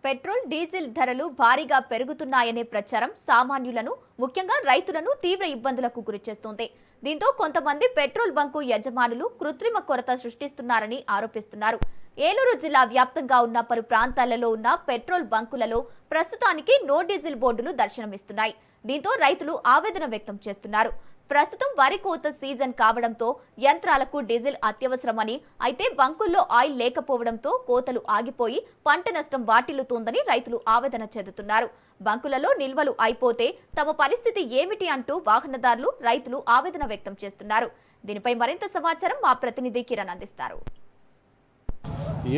Petrol diesel ధరలు భారీగా పెరుగుతున్నాయనే ప్రచారం సామాన్యులను ముఖ్యంగా రైతులను తీవ్ర ఇబ్బందులకు గురిచేస్తోంది. దీంతో కొంతమంది పెట్రోల్ బంకు యజమానులు కృత్రిమ కొరత సృష్టిస్తున్నారని ఆరోపిస్తున్నారు. ఏలూరు జిల్లా వ్యాప్తంగా ఉన్న పలు ప్రాంతాలలో ఉన్న పెట్రోల్ బంకులలో ప్రస్తుతానికి నో డీజిల్ బోర్డులు దర్శనమిస్తున్నాయి. దీంతో రైతులు ఆవేదన వ్యక్తం చేస్తున్నారు. ప్రస్తుతం వరి కోత సీజన్ కావడంతో యంత్రాలకు డీజిల్ అత్యవసరమని, అయితే బంకుల్లో ఆయిల్ లేకపోవడంతో కోతలు ఆగిపోయి పంట నష్టం వాటిల్లుతోందని రైతులు ఆవేదన చెందుతున్నారు. బంకులలో నిల్వలు అయిపోతే తమ పరిస్థితి ఏమిటి అంటూ వాహనదారులు, రైతులు ఆవేదన వ్యక్తం చేస్తున్నారు. దీనిపై మరింత సమాచారం మా ప్రతినిధి కిరణ్ అందిస్తారు.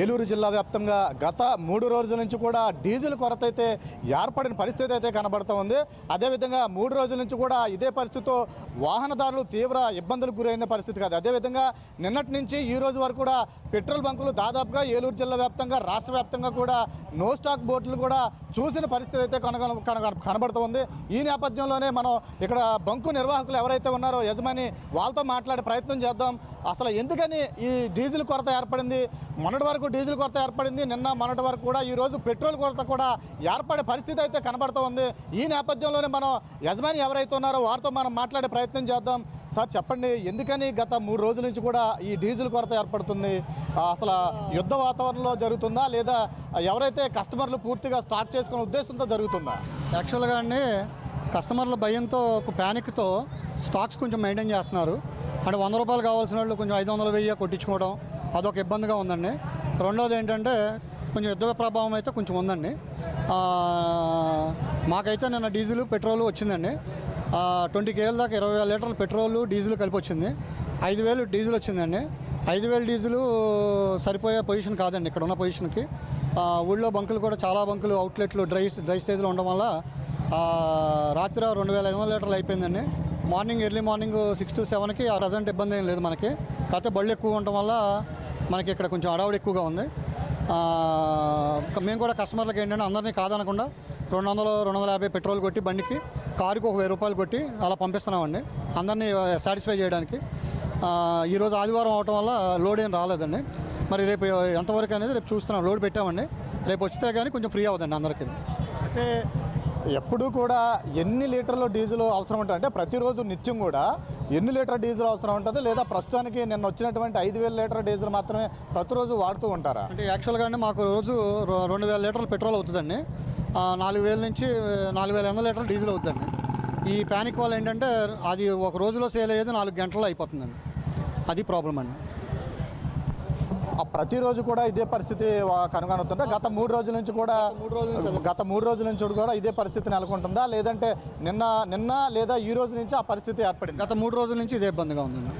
ఏలూరు జిల్లా వ్యాప్తంగా గత 3 రోజుల నుంచి కూడా డీజిల్ కొరత అయితే ఏర్పడిన పరిస్థితి అయితే కనబడుతూ ఉంది. అదేవిధంగా 3 రోజుల నుంచి కూడా ఇదే పరిస్థితితో వాహనదారులు తీవ్ర ఇబ్బందులకు గురైన పరిస్థితి కాదు. అదేవిధంగా నిన్నటి నుంచి ఈ రోజు వరకు కూడా పెట్రోల్ బంకులు దాదాపుగా ఏలూరు జిల్లా వ్యాప్తంగా, రాష్ట్ర వ్యాప్తంగా కూడా నో స్టాక్ బోర్డులు కూడా చూసిన పరిస్థితి అయితే కనబడుతూ ఉంది. ఈ నేపథ్యంలోనే మనం ఇక్కడ బంకు నిర్వాహకులు ఎవరైతే ఉన్నారో యజమాని, వాళ్ళతో మాట్లాడే ప్రయత్నం చేద్దాం. అసలు ఎందుకని ఈ డీజిల్ కొరత ఏర్పడింది? మొన్నటి వరకు డీజిల్ కొరత ఏర్పడింది, నిన్న మొన్నటి వరకు కూడా ఈరోజు పెట్రోల్ కొరత కూడా ఏర్పడే పరిస్థితి అయితే కనబడుతూ ఉంది. ఈ నేపథ్యంలోనే మనం యజమాని ఎవరైతే ఉన్నారో వారితో మనం మాట్లాడే ప్రయత్నం చేద్దాం. సార్ చెప్పండి, ఎందుకని గత 3 రోజుల నుంచి కూడా ఈ డీజిల్ కొరత ఏర్పడుతుంది? అసలు యుద్ధ వాతావరణంలో జరుగుతుందా, లేదా ఎవరైతే కస్టమర్లు పూర్తిగా స్టాక్ చేసుకునే ఉద్దేశంతో జరుగుతుందా? యాక్చువల్గా అండి, కస్టమర్ల భయంతో, ఒక ప్యానిక్తో స్టాక్స్ కొంచెం మెయింటైన్ చేస్తున్నారు. అంటే 100 రూపాయలు కావాల్సిన వాళ్ళు కొంచెం 500, 1000 కొట్టించుకోవడం అదొక ఇబ్బందిగా ఉందండి. రెండోది ఏంటంటే కొంచెం యుద్ధ ప్రభావం అయితే కొంచెం ఉందండి. మాకైతే నిన్న డీజిల్, పెట్రోల్ వచ్చిందండి. 20 కేల దాకా 20,000 లీటర్లు పెట్రోలు, డీజిల్ కలిపి వచ్చింది. 5,000 డీజిల్ వచ్చిందండి. 5,000 డీజిల్ సరిపోయే పొజిషన్ కాదండి ఇక్కడ ఉన్న పొజిషన్కి. ఊళ్ళో బంకులు కూడా చాలా బంకులు, అవుట్లెట్లు డ్రై స్టేజ్లో ఉండడం వల్ల రాత్రి 2,500 లీటర్లు అయిపోయిందండి. ఎర్లీ మార్నింగ్ 6 to 7కి ఆ ప్రజెంట్ ఇబ్బంది ఏం లేదు మనకి. కాకపోతే బళ్ళు ఎక్కువ ఉండటం వల్ల మనకి ఇక్కడ కొంచెం అడావుడి ఎక్కువగా ఉంది. మేము కూడా కస్టమర్లకు ఏంటంటే అందరినీ కాదనకుండా 200, 250 పెట్రోల్ కొట్టి బండికి, కారుకి 1,000 రూపాయలు కొట్టి అలా పంపిస్తున్నామండి అందరినీ సాటిస్ఫై చేయడానికి. ఈరోజు ఆదివారం అవటం వల్ల లోడ్ ఏం రాలేదండి. మరి రేపు ఎంతవరకు అనేది రేపు చూస్తున్నాం. లోడ్ పెట్టామండి, రేపు వచ్చితే కానీ కొంచెం ఫ్రీ అవుతుందండి అందరికీ. అయితే ఎప్పుడు కూడా ఎన్ని లీటర్లు డీజిల్ అవసరం ఉంటుంది అంటే ప్రతిరోజు నిత్యం కూడా ఎన్ని లీటర్ డీజిల్ అవసరం ఉంటుంది, లేదా ప్రస్తుతానికి నిన్న వచ్చినటువంటి 5,000 లీటర్ డీజిల్ మాత్రమే ప్రతిరోజు వాడుతూ ఉంటారా? అంటే యాక్చువల్గా అండి మాకు రోజు 2,000 లీటర్లు పెట్రోల్ అవుతుందండి. 4,000 నుంచి 4,100 లీటర్లు డీజిల్ అవుతుందండి. ఈ ప్యానిక్ వల్ల ఏంటంటే అది ఒక రోజులో సేల్ అయ్యేది 4 గంటల్లో అయిపోతుందండి. అది ప్రాబ్లం అండి. ప్రతిరోజు కూడా ఇదే పరిస్థితి కనుగొనుతుంటే గత 3 రోజుల నుంచి కూడా ఇదే పరిస్థితి నెలకొంటుందా, లేదంటే నిన్న లేదా ఈ రోజు నుంచి ఆ పరిస్థితి ఏర్పడింది? గత 3 రోజుల నుంచి ఇదే ఇబ్బందిగా ఉందండి.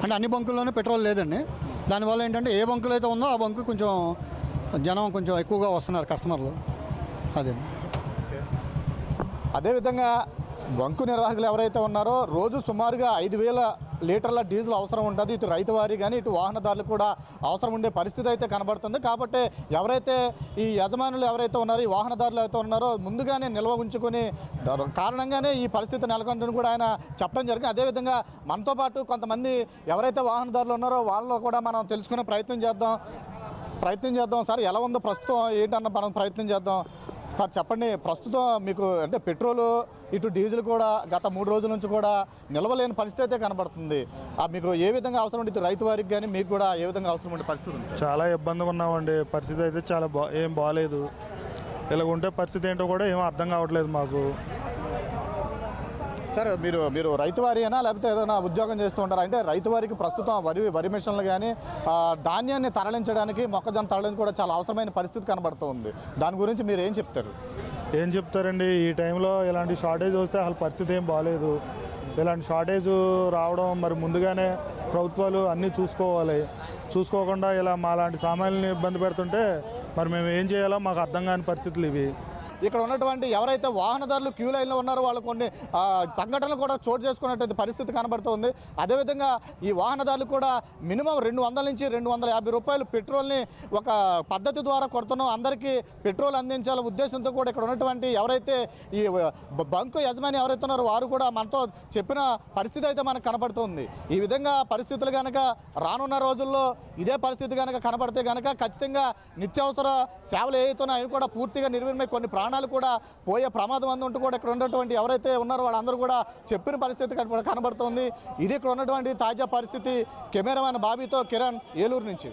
అంటే అన్ని బంకుల్లోనే పెట్రోల్ లేదండి. దానివల్ల ఏంటంటే ఏ బంకులు అయితే ఉందో ఆ బంకు కొంచెం జనం కొంచెం ఎక్కువగా వస్తున్నారు కస్టమర్లు. అదేవిధంగా బంకు నిర్వాహకులు ఎవరైతే ఉన్నారో రోజు సుమారుగా 5,000 లీటర్ల డీజిల్ అవసరం ఉంటుంది. ఇటు రైతు వారి కానీ ఇటు వాహనదారులు కూడా అవసరం ఉండే పరిస్థితి అయితే కనబడుతుంది. కాబట్టి ఎవరైతే ఈ యజమానులు ఎవరైతే ఉన్నారో, ఈ వాహనదారులు అయితే ఉన్నారో ముందుగానే నిల్వ ఉంచుకొని కారణంగానే ఈ పరిస్థితి నెలకొందని కూడా ఆయన చెప్పడం జరిగింది. అదేవిధంగా మనతో పాటు కొంతమంది ఎవరైతే వాహనదారులు ఉన్నారో వాళ్ళలో కూడా మనం తెలుసుకునే ప్రయత్నం చేద్దాం. సార్, ఎలా ఉందో ప్రస్తుతం ఏంటన్న మనం ప్రయత్నం చేద్దాం. సార్ చెప్పండి, ప్రస్తుతం మీకు అంటే పెట్రోలు, ఇటు డీజిల్ కూడా గత 3 రోజుల నుంచి కూడా నిలవలేని పరిస్థితి అయితే కనబడుతుంది. మీకు ఏ విధంగా అవసరం ఉంది? ఇటు రైతు వారికి కానీ మీకు కూడా ఏ విధంగా అవసరం ఉండే పరిస్థితి ఉంది? చాలా ఇబ్బందిగా ఉన్నామండి. పరిస్థితి అయితే చాలా ఏం బాగాలేదు. ఇలా ఉంటే పరిస్థితి ఏంటో కూడా ఏమో అర్థం కావట్లేదు మాకు. సార్, మీరు రైతు వారి అయినా లేకపోతే ఏదైనా ఉద్యోగం చేస్తూ ఉంటారా? అంటే రైతు వారికి ప్రస్తుతం వరి మిషన్లు కానీ ధాన్యాన్ని తరలించడానికి, మొక్కజొన్న తరలించడానికి కూడా చాలా అవసరమైన పరిస్థితి కనబడుతూ ఉంది. దాని గురించి మీరు ఏం చెప్తారు? ఏం చెప్తారండి, ఈ టైంలో ఇలాంటి షార్టేజ్ వస్తే అసలు పరిస్థితి ఏం బాగాలేదు. ఇలాంటి షార్టేజ్ రావడం మరి ముందుగానే ప్రభుత్వాలు అన్నీ చూసుకోకుండా ఇలా మా లాంటి సామాన్యుల్ని ఇబ్బంది పెడుతుంటే మరి మేము ఏం చేయాలో మాకు అర్థం కాని పరిస్థితులు ఇవి. ఇక్కడ ఉన్నటువంటి ఎవరైతే వాహనదారులు క్యూ లైన్లో ఉన్నారో వాళ్ళు కొన్ని సంఘటనలు కూడా చోటు చేసుకున్నటువంటి పరిస్థితి కనబడుతుంది. అదేవిధంగా ఈ వాహనదారులు కూడా మినిమం 200 నుంచి 250 రూపాయలు పెట్రోల్ని ఒక పద్ధతి ద్వారా కొడుతున్నాం, అందరికీ పెట్రోల్ అందించాల ఉద్దేశంతో కూడా ఇక్కడ ఉన్నటువంటి ఎవరైతే ఈ బంకు యజమాని ఎవరైతే ఉన్నారో వారు కూడా మనతో చెప్పిన పరిస్థితి అయితే మనకు కనబడుతుంది. ఈ విధంగా పరిస్థితులు కనుక రానున్న రోజుల్లో ఇదే పరిస్థితి కనుక కనబడితే కనుక ఖచ్చితంగా నిత్యావసర సేవలు ఏవైతే ఉన్నాయో అవి కూడా పూర్తిగా నిర్వీర్యమై కొన్ని ప్రాణాలు కూడా పోయే ప్రమాదం ఉంటూ కూడా ఇక్కడ ఉన్నటువంటి ఎవరైతే ఉన్నారో వాళ్ళందరూ కూడా చెప్పిన పరిస్థితి కనబడుతుంది. ఇది ఇక్కడ ఉన్నటువంటి తాజా పరిస్థితి. కెమెరామెన్ బాబీతో కిరణ్, ఏలూరు నుంచి.